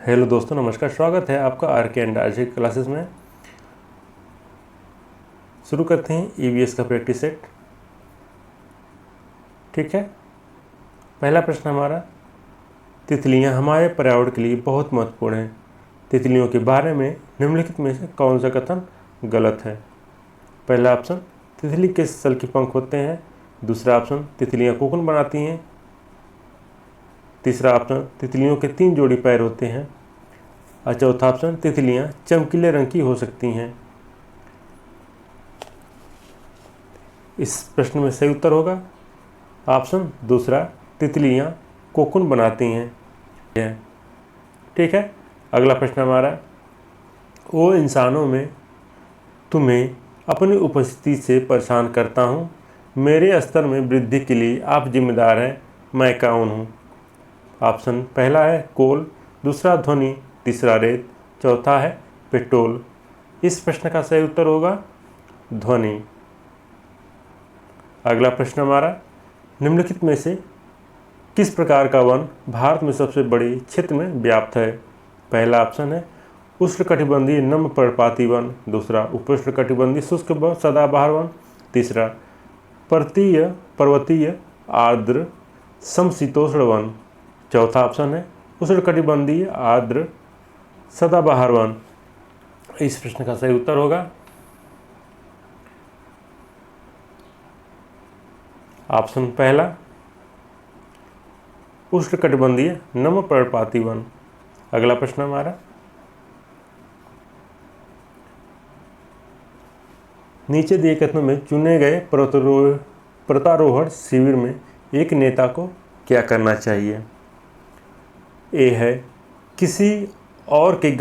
Hello दोस्तों, नमस्कार। स्वागत है आपका आर के एंड आज की क्लासेस में। शुरू करते हैं ईवीएस का प्रैक्टिस सेट। ठीक है, पहला प्रश्न हमारा, तितलियां हमारे पर्यावरण के लिए बहुत महत्वपूर्ण हैं। तितलियों के बारे में निम्नलिखित में से कौन सा कथन गलत है? पहला ऑप्शन, तितली के सल के पंख होते हैं। दूसरा ऑप्शन, तितलियां कोकून बनाती हैं। तीसरा ऑप्शन, तितलियों के 3 जोड़ी पैर होते हैं। और चौथा ऑप्शन, तितलियां चमकीले रंग की हो सकती हैं। इस प्रश्न में सही उत्तर होगा ऑप्शन दूसरा, तितलियां कोकून बनाती हैं। ठीक है, अगला प्रश्न हमारा, ओ इंसानों में तुम्हें अपनी उपस्थिति से परेशान करता हूँ। मेरे स्तर में वृद्धि के लिए आप जिम्मेदार हैं। मैं कौन हूँ? ऑप्शन पहला है कोल, दूसरा ध्वनि, तीसरा रेत, चौथा है पेट्रोल। इस प्रश्न का सही उत्तर होगा ध्वनि। अगला प्रश्न हमारा, निम्नलिखित में से किस प्रकार का वन भारत में सबसे बड़े क्षेत्र में व्याप्त है? पहला ऑप्शन है उष्णकटिबंधीय नम पर्णपाती वन। दूसरा, उपोष्णकटिबंधीय शुष्क सदाबहार वन। तीसरा, पर्वतीय आर्द्र समशीतोष्ण वन। चौथा ऑप्शन है उष्णकटिबंधीय आर्द्र सदाबहार वन। इस प्रश्न का सही उत्तर होगा ऑप्शन पहला, उष्णकटिबंधीय नम पर्णपाती वन। अगला प्रश्न हमारा, नीचे दिए कथनों में चुने गए पर्वतारोहण शिविर में एक नेता को क्या करना चाहिए? ए है किसी और की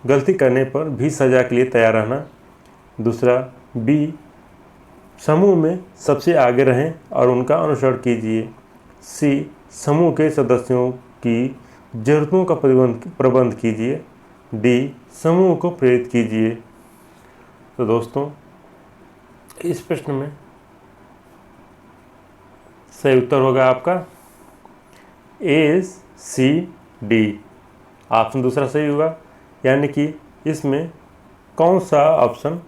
गलती करने पर भी सजा के लिए तैयार रहना। दूसरा, बी, समूह में सबसे आगे रहें और उनका अनुसरण कीजिए। सी, समूह के सदस्यों की जरूरतों का प्रबंध कीजिए। डी, समूह को प्रेरित कीजिए। तो दोस्तों, इस प्रश्न में सही उत्तर होगा आपका ए, सी, डी। ऑप्शन दूसरा सही होगा, यानी कि इसमें कौन सा ऑप्शन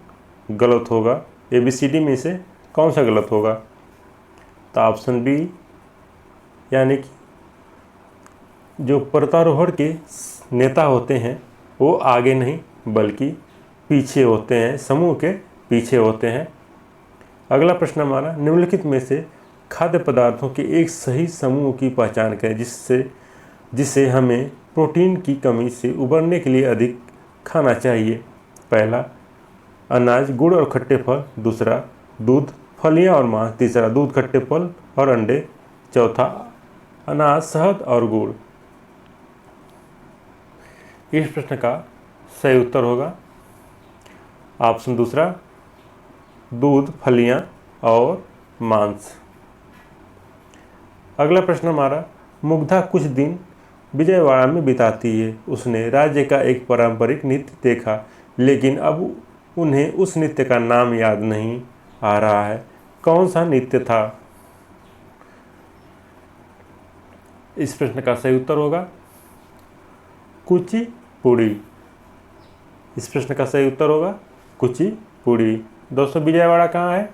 गलत होगा? ABCD में से कौन सा गलत होगा? तो ऑप्शन बी, यानी कि जो पर्वतारोहण के नेता होते हैं वो आगे नहीं बल्कि पीछे होते हैं, समूह के पीछे होते हैं। अगला प्रश्न हमारा, निम्नलिखित में से खाद्य पदार्थों के एक सही समूह की पहचान करें जिसे हमें प्रोटीन की कमी से उबरने के लिए अधिक खाना चाहिए। पहला, अनाज, गुड़ और खट्टे फल। दूसरा, दूध, फलियां और मांस। तीसरा, दूध, खट्टे फल और अंडे। चौथा, अनाज, शहद और गुड़। इस प्रश्न का सही उत्तर होगा ऑप्शन दूसरा, दूध, फलियां और मांस। अगला प्रश्न हमारा, मुग्धा कुछ दिन विजयवाड़ा में बिताती है। उसने राज्य का एक पारंपरिक नृत्य देखा, लेकिन अब उन्हें उस नृत्य का नाम याद नहीं आ रहा है। कौन सा नृत्य था? इस प्रश्न का सही उत्तर होगा कुचिपुड़ी। इस प्रश्न का सही उत्तर होगा कुचिपुड़ी। दोस्तों, विजयवाड़ा कहाँ है?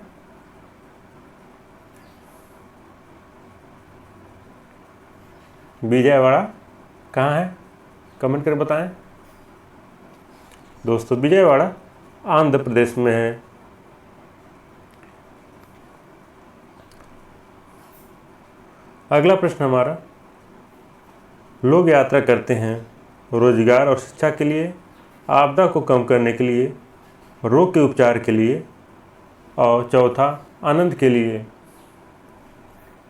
विजयवाड़ा कहाँ है? कमेंट कर बताएं। दोस्तों, विजयवाड़ा आंध्र प्रदेश में है। अगला प्रश्न हमारा, लोग यात्रा करते हैं रोजगार और शिक्षा के लिए, आपदा को कम करने के लिए, रोग के उपचार के लिए और चौथा, आनंद के लिए।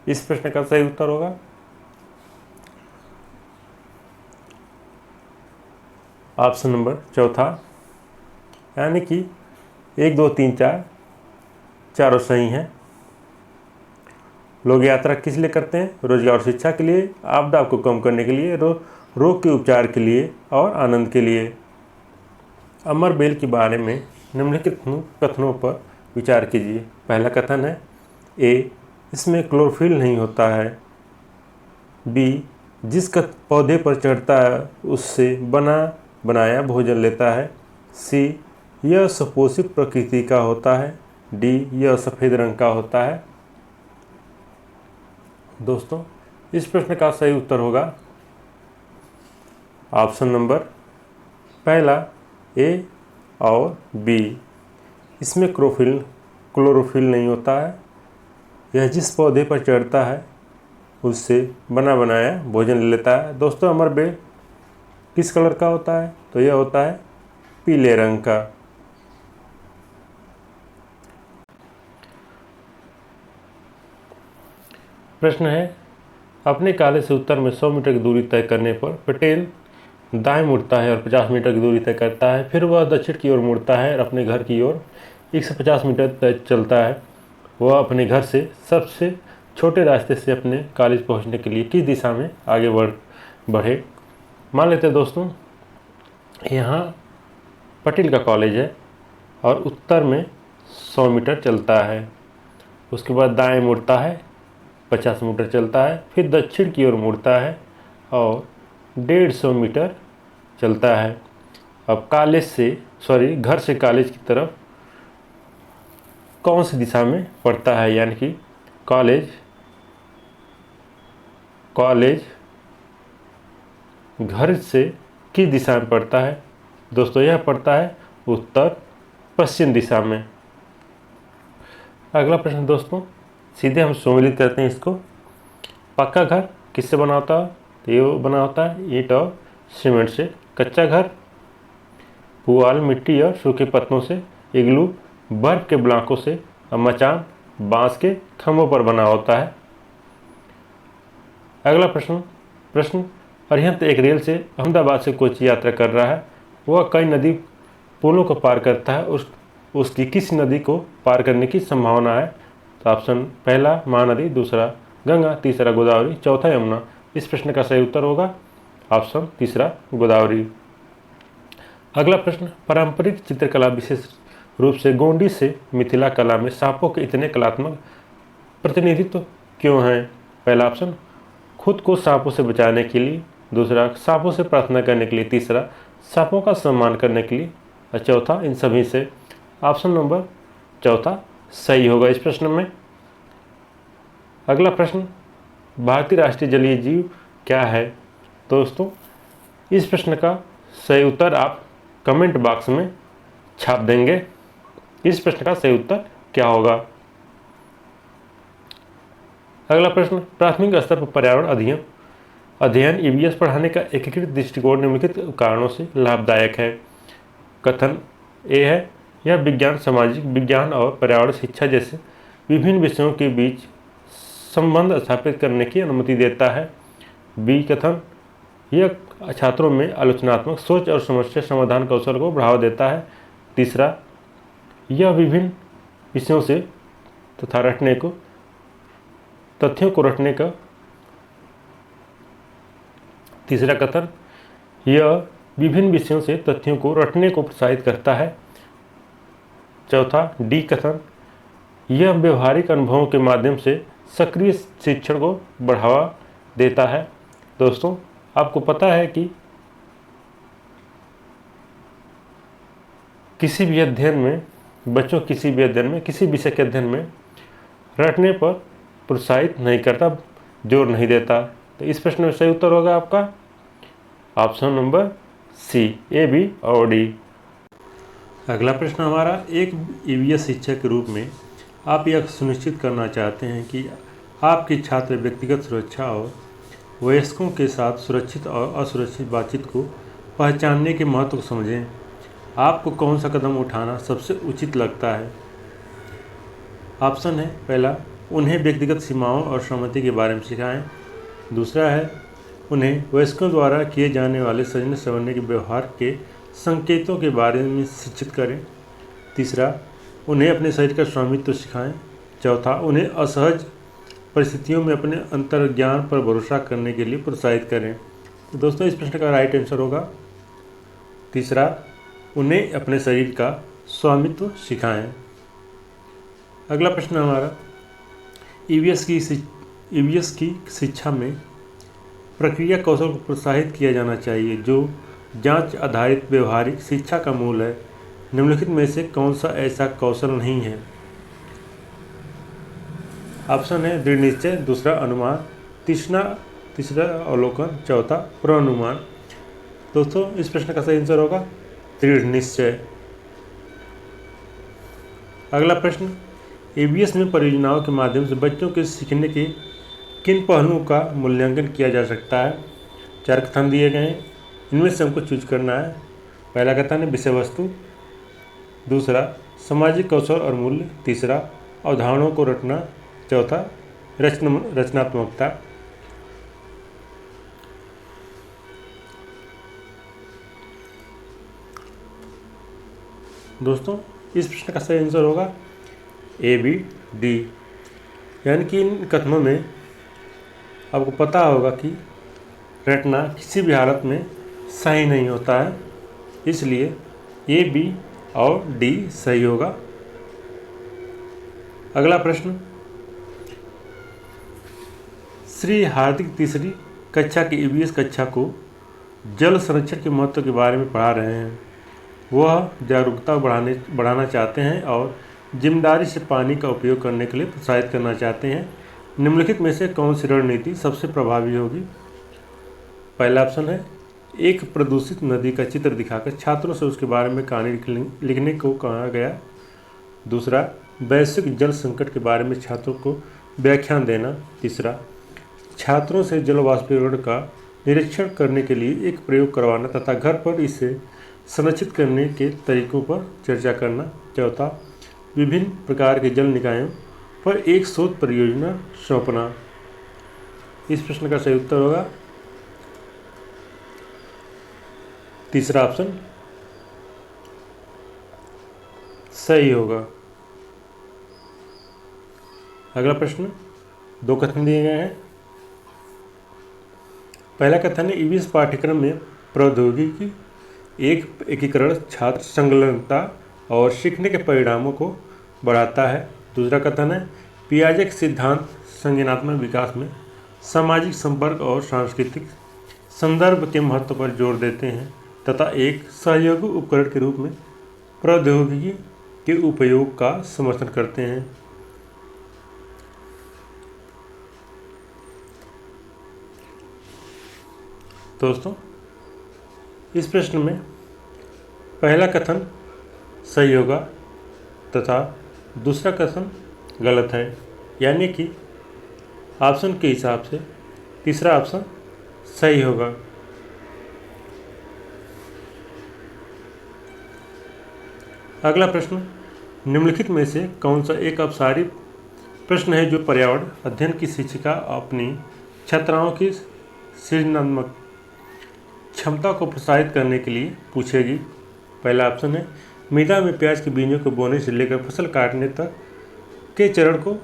इस प्रश्न का सही उत्तर होगा ऑप्शन नंबर चौथा, यानी कि 1, 2, 3, 4 चारों सही हैं। लोग यात्रा किस लिए करते हैं? रोजगार और शिक्षा के लिए, आपदा को कम करने के लिए, रोग के उपचार के लिए और आनंद के लिए। अमर बेल के बारे में निम्नलिखित कथनों पर विचार कीजिए। पहला कथन है ए, इसमें क्लोरोफिल नहीं होता है। बी, जिस पौधे पर चढ़ता है उससे बनाया भोजन लेता है। सी, यह सुपोषित प्रकृति का होता है। डी, यह सफ़ेद रंग का होता है। दोस्तों, इस प्रश्न का सही उत्तर होगा ऑप्शन नंबर पहला ए और बी। इसमें क्लोरोफिल नहीं होता है। यह जिस पौधे पर चढ़ता है उससे बनाया भोजन ले लेता है। दोस्तों, अमर बेल किस कलर का होता है? तो यह होता है पीले रंग का। प्रश्न है, अपने काले से उत्तर में 100 मीटर की दूरी तय करने पर पटेल दाएं मुड़ता है और 50 मीटर की दूरी तय करता है। फिर वह दक्षिण की ओर मुड़ता है और अपने घर की ओर 150 मीटर तक चलता है। वह अपने घर से सबसे छोटे रास्ते से अपने कॉलेज पहुंचने के लिए किस दिशा में आगे बढ़े? मान लेते हैं दोस्तों, यहाँ पटेल का कॉलेज है और उत्तर में 100 मीटर चलता है। उसके बाद दाएं मुड़ता है, 50 मीटर चलता है। फिर दक्षिण की ओर मुड़ता है और 150 मीटर चलता है। अब घर से कॉलेज की तरफ कौन सी दिशा में पड़ता है? यानी कि कॉलेज घर से किस दिशा में पड़ता है? दोस्तों, यह पड़ता है उत्तर पश्चिम दिशा में। अगला प्रश्न दोस्तों, सीधे हम सम्मिलित करते हैं इसको। पक्का घर किससे बना होता है? तो ये बना होता है ईंट और सीमेंट से। कच्चा घर पुआल, मिट्टी और सूखे पत्तों से। इग्लू बर्फ के ब्लॉकों से। और मचान बांस के खंभों पर बना होता है। अगला प्रश्न अरिहंत एक रेल से अहमदाबाद से कोची यात्रा कर रहा है। वह कई नदी पुलों को पार करता है। उसकी किस नदी को पार करने की संभावना है? तो ऑप्शन पहला महानदी, दूसरा गंगा, तीसरा गोदावरी, चौथा यमुना। इस प्रश्न का सही उत्तर होगा ऑप्शन तीसरा गोदावरी। अगला प्रश्न, पारंपरिक चित्रकला विशेष रूप से गोंडी से मिथिला कला में सांपों के इतने कलात्मक प्रतिनिधित्व क्यों हैं? पहला ऑप्शन खुद को सांपों से बचाने के लिए, दूसरा सांपों से प्रार्थना करने के लिए, तीसरा सांपों का सम्मान करने के लिए, और चौथा इन सभी से। ऑप्शन नंबर चौथा सही होगा इस प्रश्न में। अगला प्रश्न, भारतीय राष्ट्रीय जलीय जीव क्या है? दोस्तों, इस प्रश्न का सही उत्तर आप कमेंट बॉक्स में छाप देंगे। इस प्रश्न का सही उत्तर क्या होगा? अगला प्रश्न, प्राथमिक स्तर पर पर्यावरण अध्ययन ईवीएस पढ़ाने का एकीकृत दृष्टिकोण निम्नलिखित कारणों से लाभदायक है। कथन ए है, यह विज्ञान, सामाजिक विज्ञान और पर्यावरण शिक्षा जैसे विभिन्न विषयों के बीच संबंध स्थापित करने की अनुमति देता है। बी कथन, यह छात्रों में आलोचनात्मक सोच और समस्या समाधान कौशल को बढ़ावा देता है। तीसरा, यह विभिन्न विषयों से तथ्यों को रटने का। तीसरा कथन, यह विभिन्न विषयों से तथ्यों को रटने को प्रोत्साहित करता है। चौथा डी कथन, यह व्यवहारिक अनुभवों के माध्यम से सक्रिय शिक्षण को बढ़ावा देता है। दोस्तों, आपको पता है कि किसी भी अध्ययन में किसी विषय के अध्ययन में रटने पर प्रोत्साहित नहीं करता, जोर नहीं देता। तो इस प्रश्न में सही उत्तर होगा आपका ऑप्शन नंबर सी, ए, बी और डी। अगला प्रश्न हमारा, एक ईवीएस शिक्षक के रूप में आप यह सुनिश्चित करना चाहते हैं कि आपके छात्र व्यक्तिगत सुरक्षा और वयस्कों के साथ सुरक्षित और असुरक्षित बातचीत को पहचानने के महत्व को समझें। आपको कौन सा कदम उठाना सबसे उचित लगता है? ऑप्शन है पहला, उन्हें व्यक्तिगत सीमाओं और सहमति के बारे में सिखाएं। दूसरा है, उन्हें वयस्कों द्वारा किए जाने वाले सजने संवरने के व्यवहार के संकेतों के बारे में शिक्षित करें। तीसरा, उन्हें अपने शरीर का स्वामित्व सिखाएं। चौथा, उन्हें असहज परिस्थितियों में अपने अंतर्ज्ञान पर भरोसा करने के लिए प्रोत्साहित करें। तो दोस्तों, इस प्रश्न का राइट आंसर होगा तीसरा, उन्हें अपने शरीर का स्वामित्व सिखाएं। अगला प्रश्न हमारा, ईवीएस की शिक्षा में प्रक्रिया कौशल को प्रोत्साहित किया जाना चाहिए जो जांच आधारित व्यवहारिक शिक्षा का मूल है। निम्नलिखित में से कौन सा ऐसा कौशल नहीं है? ऑप्शन है दृढ़ निश्चय, दूसरा अनुमान, तीसरा अवलोकन, चौथा पूर्वानुमान। दोस्तों इस प्रश्न का सही आंसर होगा दृढ़ निश्चय। अगला प्रश्न, ईवीएस में परियोजनाओं के माध्यम से बच्चों के सीखने के किन पहलुओं का मूल्यांकन किया जा सकता है? 4 कथन दिए गए हैं, इनमें से हमको चूज करना है। पहला कथन है विषय वस्तु, दूसरा सामाजिक कौशल और मूल्य, तीसरा अवधारणाओं को रटना, चौथा रचनात्मकता। दोस्तों इस प्रश्न का सही आंसर होगा ए, बी, डी। यानी कि इन कथनों में आपको पता होगा कि रटना किसी भी हालत में सही नहीं होता है, इसलिए ए, बी और डी सही होगा। अगला प्रश्न, श्री हार्दिक तीसरी कक्षा की ईवीएस कक्षा को जल संरक्षण के महत्व के बारे में पढ़ा रहे हैं। वह जागरूकता बढ़ाना चाहते हैं और जिम्मेदारी से पानी का उपयोग करने के लिए प्रोत्साहित करना चाहते हैं। निम्नलिखित में से कौन सी रणनीति सबसे प्रभावी होगी? पहला ऑप्शन है एक प्रदूषित नदी का चित्र दिखाकर छात्रों से उसके बारे में कहानी लिखने को कहा गया। दूसरा, वैश्विक जल संकट के बारे में छात्रों को व्याख्यान देना। तीसरा, छात्रों से जल वाष्पीकरण का निरीक्षण करने के लिए एक प्रयोग करवाना तथा घर पर इसे संरक्षित करने के तरीकों पर चर्चा करना। चौथा, विभिन्न प्रकार के जल निकायों पर एक शोध परियोजना सौंपना। इस प्रश्न का सही उत्तर होगा तीसरा ऑप्शन सही होगा। अगला प्रश्न, 2 कथन दिए गए हैं। पहला कथन है ईवीएस पाठ्यक्रम में प्रौद्योगिकी एक एकीकरण छात्र संलग्नता और सीखने के परिणामों को बढ़ाता है। दूसरा कथन है पियाजे के सिद्धांत संज्ञानात्मक विकास में सामाजिक संपर्क और सांस्कृतिक संदर्भ के महत्व पर जोर देते हैं तथा एक सहयोगी उपकरण के रूप में प्रौद्योगिकी के उपयोग का समर्थन करते हैं। दोस्तों इस प्रश्न में पहला कथन सही होगा तथा दूसरा कथन गलत है, यानी कि ऑप्शन के हिसाब से तीसरा ऑप्शन सही होगा। अगला प्रश्न, निम्नलिखित में से कौन सा एक अपसारी प्रश्न है जो पर्यावरण अध्ययन की शिक्षिका अपनी छात्राओं की सृजनात्मक क्षमता को प्रोत्साहित करने के लिए पूछेगी? पहला ऑप्शन है मृदा में प्याज के बीजों को बोने से लेकर फसल काटने तक के चरण को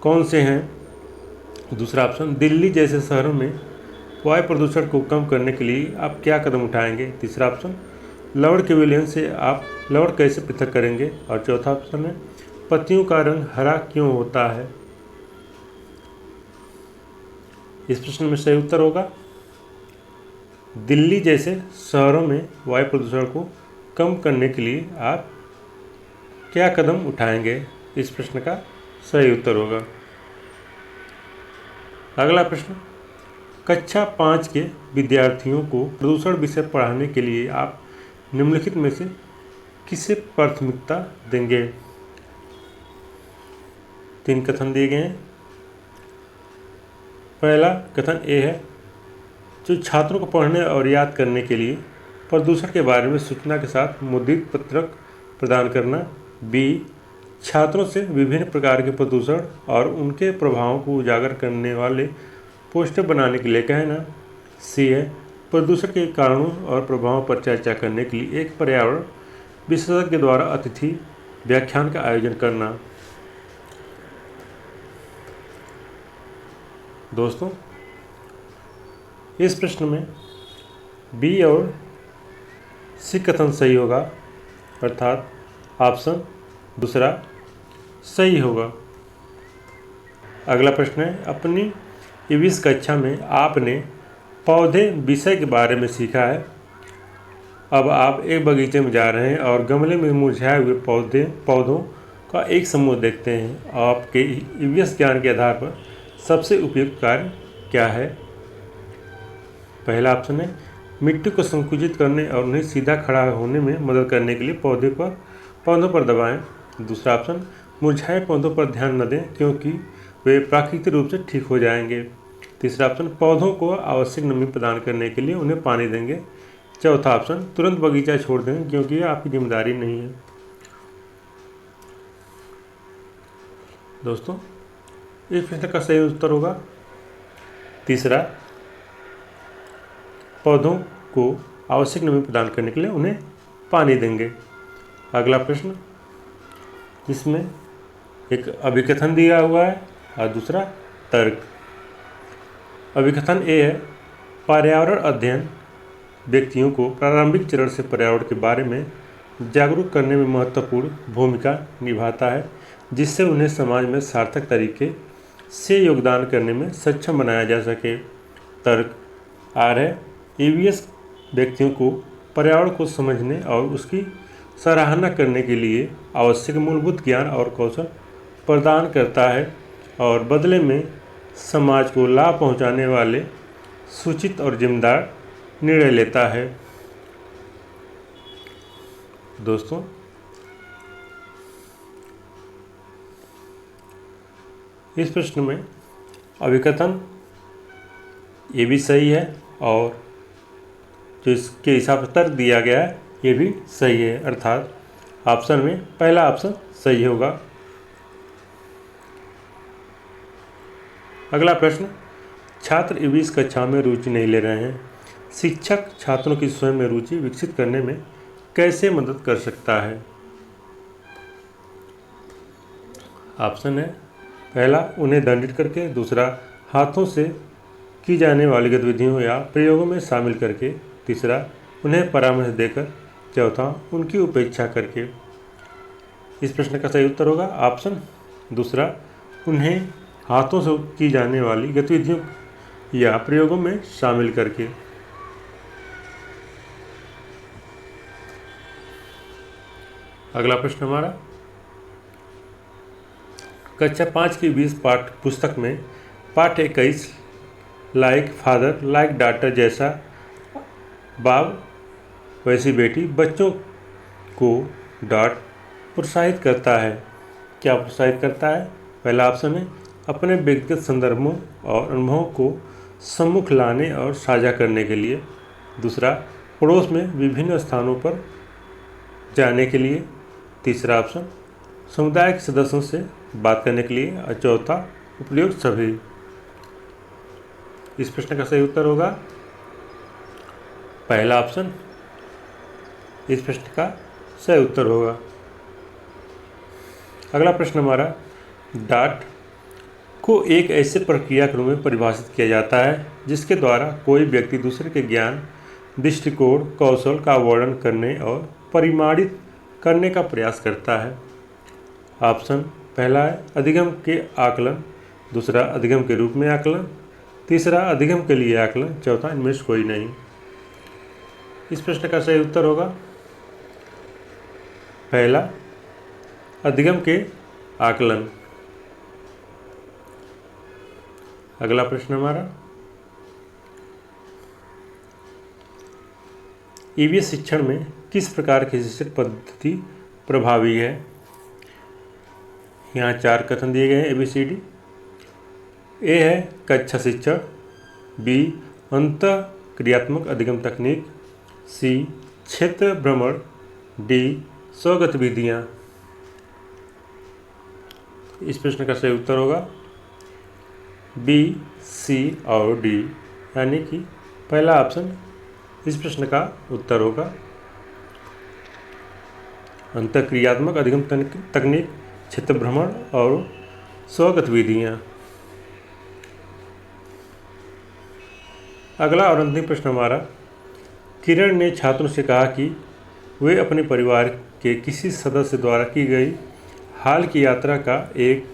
कौन से हैं? दूसरा ऑप्शन दिल्ली जैसे शहरों में वायु प्रदूषण को कम करने के लिए आप क्या कदम उठाएंगे? तीसरा ऑप्शन लवण के विलयन से आप लवण कैसे पृथक करेंगे? और चौथा ऑप्शन है पत्तियों का रंग हरा क्यों होता है? इस प्रश्न में सही उत्तर होगा दिल्ली जैसे शहरों में वायु प्रदूषण को कम करने के लिए आप क्या कदम उठाएंगे? इस प्रश्न का सही उत्तर होगा। अगला प्रश्न, कक्षा 5 के विद्यार्थियों को प्रदूषण विषय पढ़ाने के लिए आप निम्नलिखित में से किसे प्राथमिकता देंगे? 3 कथन दिए गए हैं। पहला कथन ए है जो छात्रों को पढ़ने और याद करने के लिए प्रदूषण के बारे में सूचना के साथ मुद्रित पत्रक प्रदान करना। बी, छात्रों से विभिन्न प्रकार के प्रदूषण और उनके प्रभावों को उजागर करने वाले पोस्टर बनाने के लिए कहना। सी है प्रदूषण के कारणों और प्रभावों पर चर्चा करने के लिए एक पर्यावरण विशेषज्ञ द्वारा अतिथि व्याख्यान का आयोजन करना। दोस्तों इस प्रश्न में बी और सी कथन सही होगा, अर्थात ऑप्शन दूसरा सही होगा। अगला प्रश्न है अपनी 21 कक्षा में आपने पौधे विषय के बारे में सीखा है। अब आप एक बगीचे में जा रहे हैं और गमले में मुरझाए हुए पौधों का एक समूह देखते हैं। आपके ईवीएस ज्ञान के आधार पर सबसे उपयुक्त कार्य क्या है? पहला ऑप्शन है मिट्टी को संकुचित करने और उन्हें सीधा खड़ा होने में मदद करने के लिए पौधों पर दबाएं। दूसरा ऑप्शन मुरझाए पौधों पर ध्यान न दें क्योंकि वे प्राकृतिक रूप से ठीक हो जाएंगे। तीसरा ऑप्शन पौधों को आवश्यक नमी प्रदान करने के लिए उन्हें पानी देंगे। चौथा ऑप्शन तुरंत बगीचा छोड़ दें क्योंकि यह आपकी जिम्मेदारी नहीं है। दोस्तों, इस प्रश्न का सही उत्तर होगा तीसरा, पौधों को आवश्यक नमी प्रदान करने के लिए उन्हें पानी देंगे। अगला प्रश्न, इसमें एक अभिकथन दिया हुआ है और दूसरा तर्क। अभिकथन ए है, पर्यावरण अध्ययन व्यक्तियों को प्रारंभिक चरण से पर्यावरण के बारे में जागरूक करने में महत्वपूर्ण भूमिका निभाता है, जिससे उन्हें समाज में सार्थक तरीके से योगदान करने में सक्षम बनाया जा सके। तर्क आर है, ईवीएस व्यक्तियों को पर्यावरण को समझने और उसकी सराहना करने के लिए आवश्यक मूलभूत ज्ञान और कौशल प्रदान करता है और बदले में समाज को लाभ पहुंचाने वाले सूचित और जिम्मेदार निर्णय लेता है। दोस्तों, इस प्रश्न में अभिकथन ये भी सही है और जो इसके हिसाब से तर्क दिया गया है ये भी सही है, अर्थात ऑप्शन में पहला ऑप्शन सही होगा। अगला प्रश्न, छात्र ईवीएस कक्षा में रुचि नहीं ले रहे हैं, शिक्षक छात्रों की स्वयं में रुचि विकसित करने में कैसे मदद कर सकता है? ऑप्शन है पहला, उन्हें दंडित करके। दूसरा, हाथों से की जाने वाली गतिविधियों या प्रयोगों में शामिल करके। तीसरा, उन्हें परामर्श देकर। चौथा, उनकी उपेक्षा करके। इस प्रश्न का सही उत्तर होगा ऑप्शन दूसरा, उन्हें हाथों से की जाने वाली गतिविधियों या प्रयोगों में शामिल करके। अगला प्रश्न हमारा, कक्षा 5 की 20 पाठ्य पुस्तक में पाठ 21 लाइक फादर लाइक डॉटर जैसा बाप वैसी बेटी बच्चों को प्रोत्साहित करता है। क्या प्रोत्साहित करता है? पहला ऑप्शन है अपने व्यक्तिगत संदर्भों और अनुभवों को सम्मुख लाने और साझा करने के लिए। दूसरा, पड़ोस में विभिन्न स्थानों पर जाने के लिए। तीसरा ऑप्शन, समुदाय के सदस्यों से बात करने के लिए। और चौथा, उपयुक्त सभी। इस प्रश्न का सही उत्तर होगा पहला ऑप्शन। इस प्रश्न का सही उत्तर होगा। अगला प्रश्न हमारा, डाट को एक ऐसे प्रक्रिया क्रम में परिभाषित किया जाता है जिसके द्वारा कोई व्यक्ति दूसरे के ज्ञान, दृष्टिकोण, कौशल का वर्णन करने और परिमाणित करने का प्रयास करता है। ऑप्शन पहला है अधिगम के आकलन। दूसरा, अधिगम के रूप में आकलन। तीसरा, अधिगम के लिए आकलन। चौथा, इनमें से कोई नहीं। इस प्रश्न का सही उत्तर होगा पहला, अधिगम के आकलन। अगला प्रश्न हमारा, ईवीएस शिक्षण में किस प्रकार की शिक्षण पद्धति प्रभावी है? यहाँ 4 कथन दिए गए हैं ABCD। ए है कक्षा शिक्षण। बी, अंतःक्रियात्मक अधिगम तकनीक। सी, क्षेत्र भ्रमण। डी, स्वगतिविधियाँ। इस प्रश्न का सही उत्तर होगा बी, सी और डी, यानी कि पहला ऑप्शन इस प्रश्न का उत्तर होगा। अंतःक्रियात्मक अधिगम तकनीक, क्षेत्र भ्रमण और स्वगतिविधियाँ। अगला और अंतिम प्रश्न हमारा, किरण ने छात्रों से कहा कि वे अपने परिवार के किसी सदस्य द्वारा की गई हाल की यात्रा का एक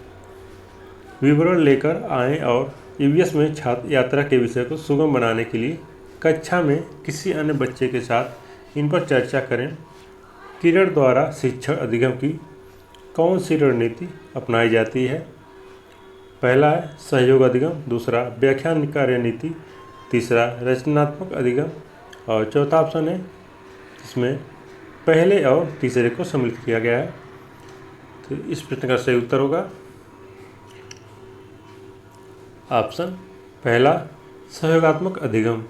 विवरण लेकर आएं और ईवीएस में छात्र यात्रा के विषय को सुगम बनाने के लिए कक्षा में किसी अन्य बच्चे के साथ इन पर चर्चा करें। किरण द्वारा शिक्षण अधिगम की कौन सी रणनीति अपनाई जाती है? पहला है सहयोग अधिगम, दूसरा व्याख्यान कार्यनीति, तीसरा रचनात्मक अधिगम और चौथा ऑप्शन है इसमें पहले और तीसरे को सम्मिलित किया गया है। तो इस प्रश्न का सही उत्तर होगा ऑप्शन पहला सहयोगात्मक अधिगम।